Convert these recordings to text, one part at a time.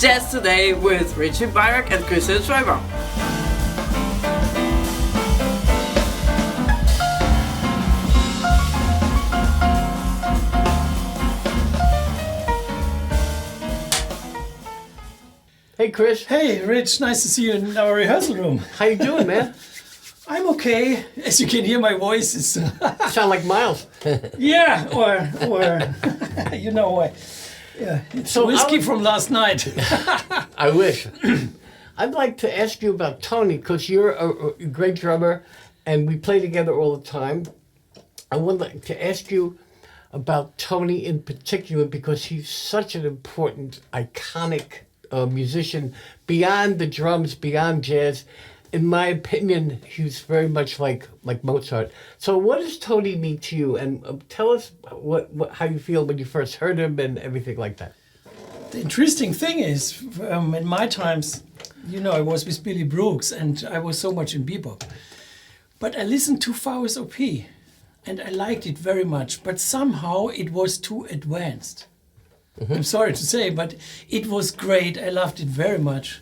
Jazz Today with Richie, Beirach and Scheuber. Hey Chris. Hey Rich, nice to see you in our rehearsal room. How you doing, man? I'm okay. As you can hear, my voice is... Sound like Miles. yeah, or you know, yeah, it's so whiskey from last night. I wish. I'd like to ask you about Tony, because you're a great drummer, and we play together all the time. I would like to ask you about Tony in particular, because he's such an important, iconic musician, beyond the drums, beyond jazz. In my opinion, he's very much like Mozart. So what does Tony mean to you? And tell us how you feel when you first heard him and everything like that. The interesting thing is, in my times, you know, I was with Billy Brooks and I was so much in Bebop. But I listened to Faust OP and I liked it very much, but somehow it was too advanced. Mm-hmm. I'm sorry to say, but it was great. I loved it very much.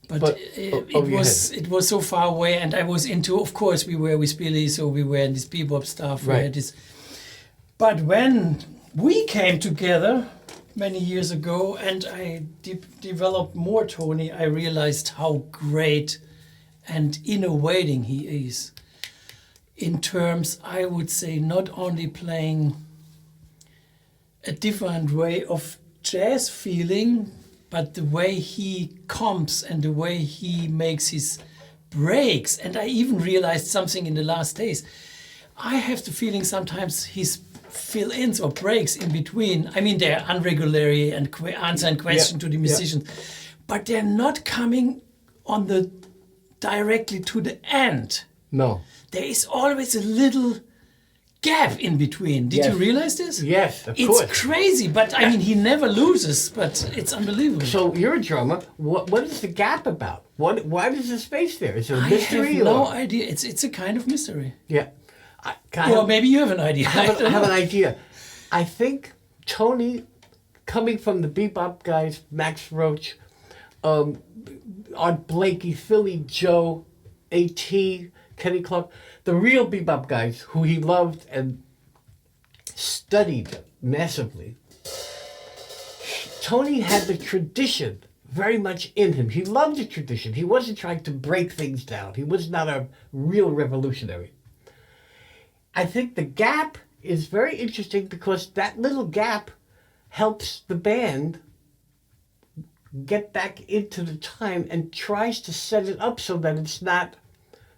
But it was so far away, and I was into, of course, we were with Billy, so we were in this Bebop stuff. Right. We had this. But when we came together many years ago, and I developed more Tony, I realized how great and innovating he is. In terms, I would say, not only playing a different way of jazz feeling, but the way he comps and the way he makes his breaks. And I even realized something in the last days. I have the feeling sometimes his fill-ins or breaks in between, I mean, they're unregularly and answer and question to the musicians, but they're not coming on the directly to the end. No. There is always a little gap in between. Did you realize this? Yes, of course. It's crazy, but I mean, he never loses, but it's unbelievable. So you're a drummer. What is the gap about? Why is the space there? Is there a mystery? I have no idea. It's a kind of mystery. Yeah. Maybe you have an idea. I have an idea. I think Tony, coming from the Bebop guys, Max Roach, Art Blakey, Philly Joe, A.T., Kenny Clark, the real Bebop guys who he loved and studied massively. Tony had the tradition very much in him. He loved the tradition. He wasn't trying to break things down. He was not a real revolutionary. I think the gap is very interesting because that little gap helps the band get back into the time and tries to set it up so that it's not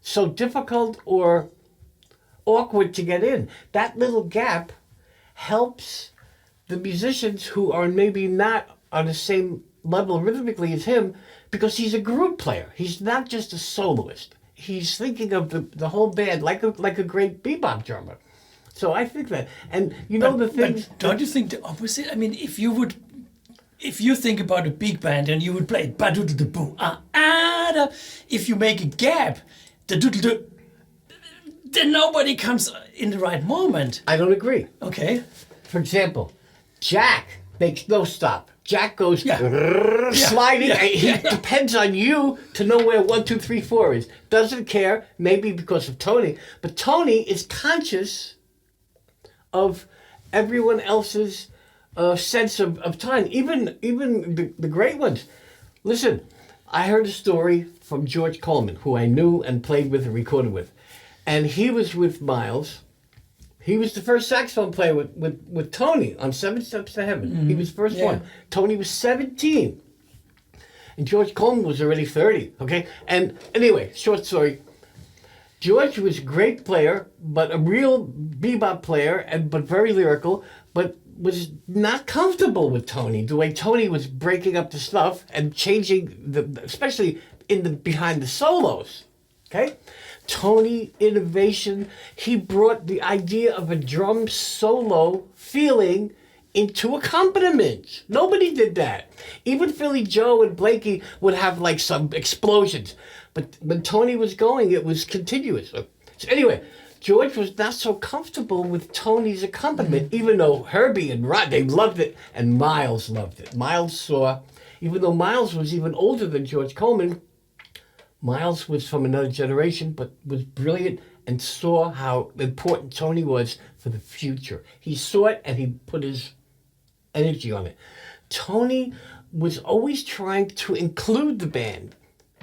so difficult or awkward to get in. That little gap helps the musicians who are maybe not on the same level rhythmically as him, because he's a group player. He's not just a soloist. He's thinking of the whole band like a great bebop drummer. So I think that, and you know the thing. Don't you think the opposite? I mean, if you think about a big band and you would play ba-do-do-do-boo, da, if you make a gap, the doodle-do, then nobody comes in the right moment. I don't agree. Okay. For example, Jack makes no stop. Jack goes sliding. He depends on you to know where 1, 2, 3, 4 is. Doesn't care, maybe because of Tony, but Tony is conscious of everyone else's sense of time, even the great ones. Listen, I heard a story from George Coleman, who I knew and played with and recorded with. And he was with Miles. He was the first saxophone player with Tony on 7 Steps to Heaven. Mm-hmm. He was the first one. Tony was 17. And George Coleman was already 30, okay? And anyway, short story. George was a great player, but a real bebop player, but very lyrical, but was not comfortable with Tony, the way Tony was breaking up the stuff and changing especially behind the solos, okay? Tony innovation, he brought the idea of a drum solo feeling into accompaniment. Nobody did that. Even Philly Joe and Blakey would have like some explosions, but when Tony was going, it was continuous. So anyway, George was not so comfortable with Tony's accompaniment, even though Herbie and Rod, they loved it, and Miles loved it. Miles saw, even though Miles was even older than George Coleman, Miles was from another generation, but was brilliant and saw how important Tony was for the future. He saw it and he put his energy on it. Tony was always trying to include the band,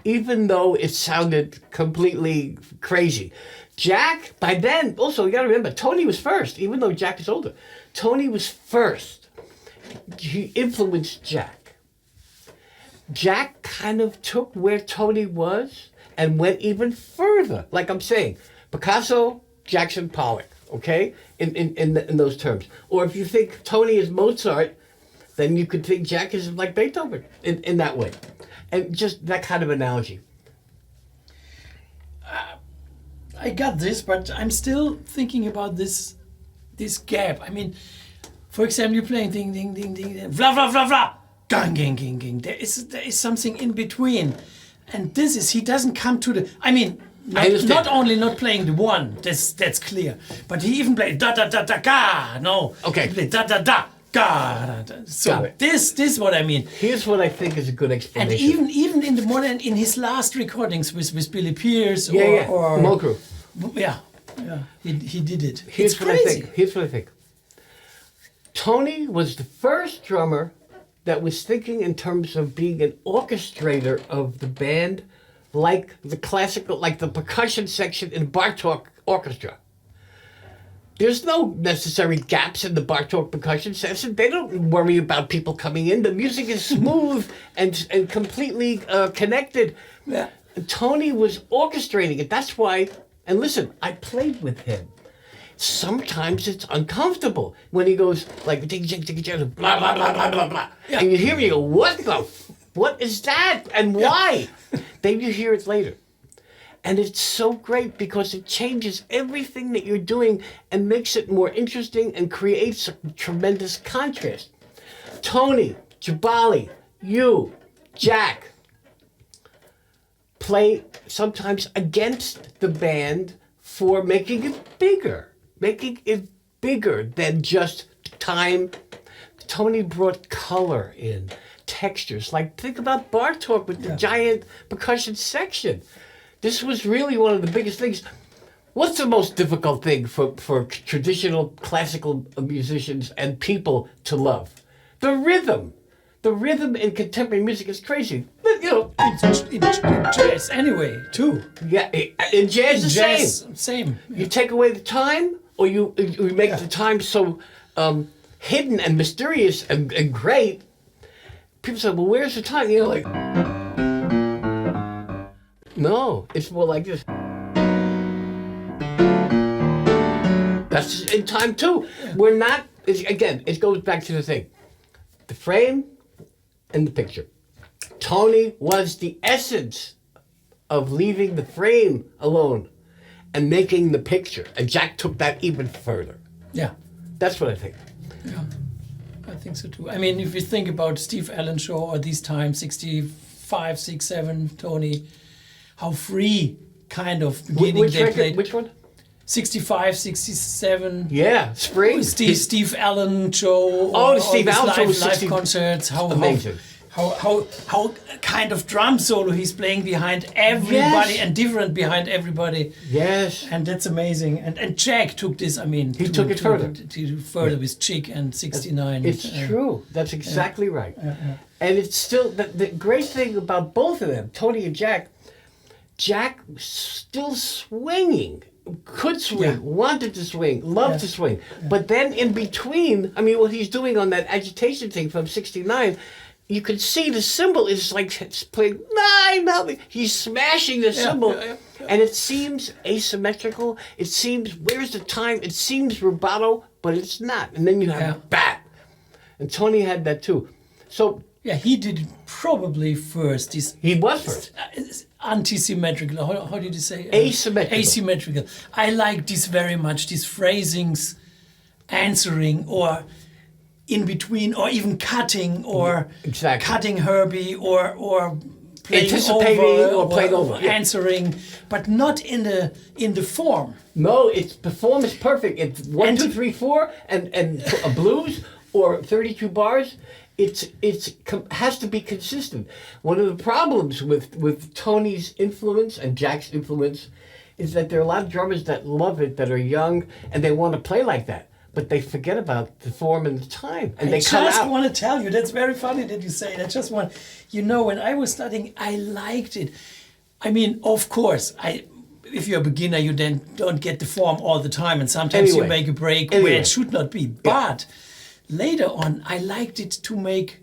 even though it sounded completely crazy. Jack, by then, also you gotta remember, Tony was first, even though Jack is older. Tony was first. He influenced Jack. Jack kind of took where Tony was and went even further. Like I'm saying, Picasso, Jackson, Pollock, okay? In those terms. Or if you think Tony is Mozart, then you could think Jack is like Beethoven in that way. And just that kind of analogy. I got this, but I'm still thinking about this gap. I mean, for example, you're playing ding, ding, ding, ding, ding, blah, blah, blah, blah, gang, gang, gang, gang. There is something in between. And he doesn't come to the, I mean, not only not playing the one, that's clear, but he even played da, da, da, da, ga, no. Okay. He played da, da, da, ga, da, da. So this is what I mean. Here's what I think is a good explanation. And even in the modern, in his last recordings with Billy Pierce or Mulgrew. Yeah, he did it. Here's what I think. Tony was the first drummer that was thinking in terms of being an orchestrator of the band, like the classical, like the percussion section in Bartók orchestra. There's no necessary gaps in the Bartók percussion section. They don't worry about people coming in. The music is smooth and completely connected. Yeah. Tony was orchestrating it. That's why. And listen, I played with him. Sometimes it's uncomfortable when he goes like ding, ding, ding, ding, blah, blah, blah, blah, blah, blah. Yeah. And you hear me go, what is that? And why? Then you hear it later. And it's so great because it changes everything that you're doing and makes it more interesting and creates a tremendous contrast. Tony, Jabali, you, Jack, play sometimes against the band for making it bigger than just time. Tony brought color in, textures. Like think about Bartók with the giant percussion section. This was really one of the biggest things. What's the most difficult thing for traditional classical musicians and people to love? The rhythm. The rhythm in contemporary music is crazy. But, you know, in jazz anyway, too. Yeah, in jazz, the same. You take away the time, or you make the time so hidden and mysterious and great. People say, well, where's the time? You know, like, no, it's more like this. That's in time, too. We're not, again, it goes back to the thing. The frame and the picture. Tony was the essence of leaving the frame alone and making the picture. And Jack took that even further. Yeah. That's what I think. Yeah, I think so too. I mean, if you think about Steve Allen Show or these times, 65, 67, Tony, how free kind of beginning which they record, played. Which one? 65, 67. Yeah, Spring. Steve Allen Show. Oh, the Steve Allen Show was live concerts. Amazing. How kind of drum solo he's playing behind everybody and different behind everybody. Yes. And that's amazing. And Jack took this, I mean... He took it further. To further with Chick and 69. It's true. That's exactly right. And it's still... The great thing about both of them, Tony and Jack was still swinging. Could swing, wanted to swing, loved to swing. But then in between, I mean, what he's doing on that agitation thing from 69... You can see the cymbal is like it's playing 9. He's smashing the cymbal, and it seems asymmetrical. It seems where's the time? It seems rubato, but it's not. And then you have bat, and Tony had that too. So he did it probably first. He was first. Antisymmetrical. How did you say? Asymmetrical. Asymmetrical. I like this very much. These phrasings, answering or in between, or even cutting, or cutting Herbie, or playing anticipating over, or playing over, answering, but not in the form. No, the form is perfect. It's 1, 2, 3, 4, and a blues or 32 bars. has to be consistent. One of the problems with Tony's influence and Jack's influence is that there are a lot of drummers that love it, that are young, and they want to play like that. But they forget about the form and the time. And I just want to tell you, that's very funny that you say that. I just want, when I was studying, I liked it. I mean, of course, if you're a beginner, you then don't get the form all the time, and sometimes you make a break where it should not be. But later on, I liked it to make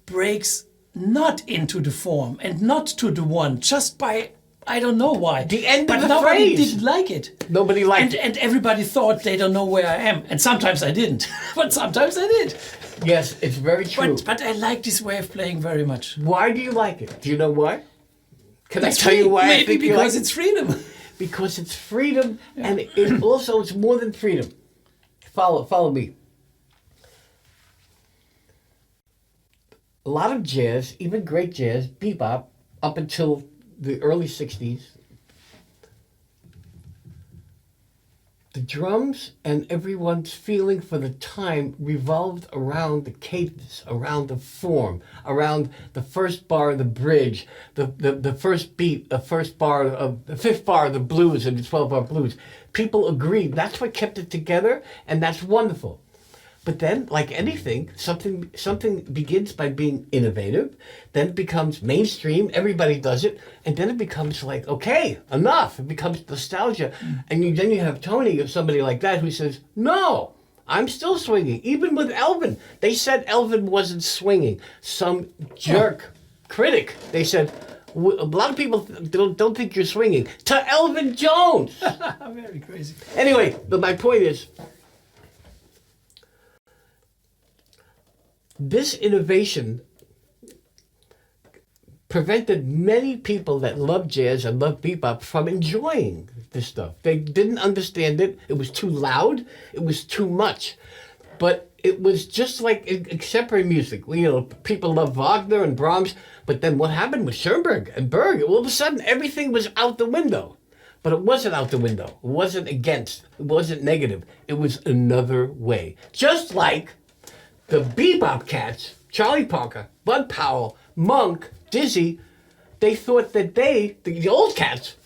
breaks not into the form and not to the one, just by, I don't know why. The end of the nobody phrase. didn't like it. Nobody liked it. And everybody thought they don't know where I am. And sometimes I didn't. But sometimes I did. Yes, it's very true. But I like this way of playing very much. Why do you like it? Do you know why? Can I tell you why? Maybe I think you like because it's freedom. Because it's freedom, and it also it's more than freedom. Follow me. A lot of jazz, even great jazz, bebop, up until the early 60s, the drums and everyone's feeling for the time revolved around the cadence, around the form, around the first bar of the bridge, the first beat, the fifth bar of the blues and the 12-bar blues. People agreed. That's what kept it together, and that's wonderful. But then, like anything, something begins by being innovative, then it becomes mainstream, everybody does it, and then it becomes like, okay, enough. It becomes nostalgia. And then you have Tony or somebody like that who says, no, I'm still swinging. Even with Elvin, they said Elvin wasn't swinging. Some jerk critic, they said, a lot of people don't think you're swinging. To Elvin Jones. Very crazy. Anyway, my point is, this innovation prevented many people that love jazz and love bebop from enjoying this stuff. They didn't understand it. It was too loud. It was too much. But it was just like contemporary music. People love Wagner and Brahms, but then what happened with Schoenberg and Berg? All of a sudden, everything was out the window. But it wasn't out the window. It wasn't against. It wasn't negative. It was another way. Just like the bebop cats, Charlie Parker, Bud Powell, Monk, Dizzy, they thought that the old cats,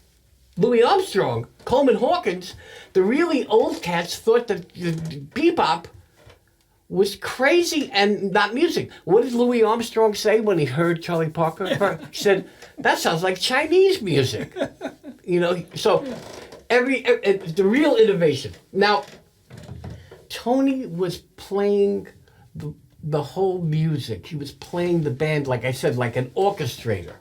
Louis Armstrong, Coleman Hawkins, the really old cats thought that the bebop was crazy and not music. What did Louis Armstrong say when he heard Charlie Parker? He said, that sounds like Chinese music. So the real innovation. Now, Tony was playing the whole music. He was playing the band, like I said, like an orchestrator.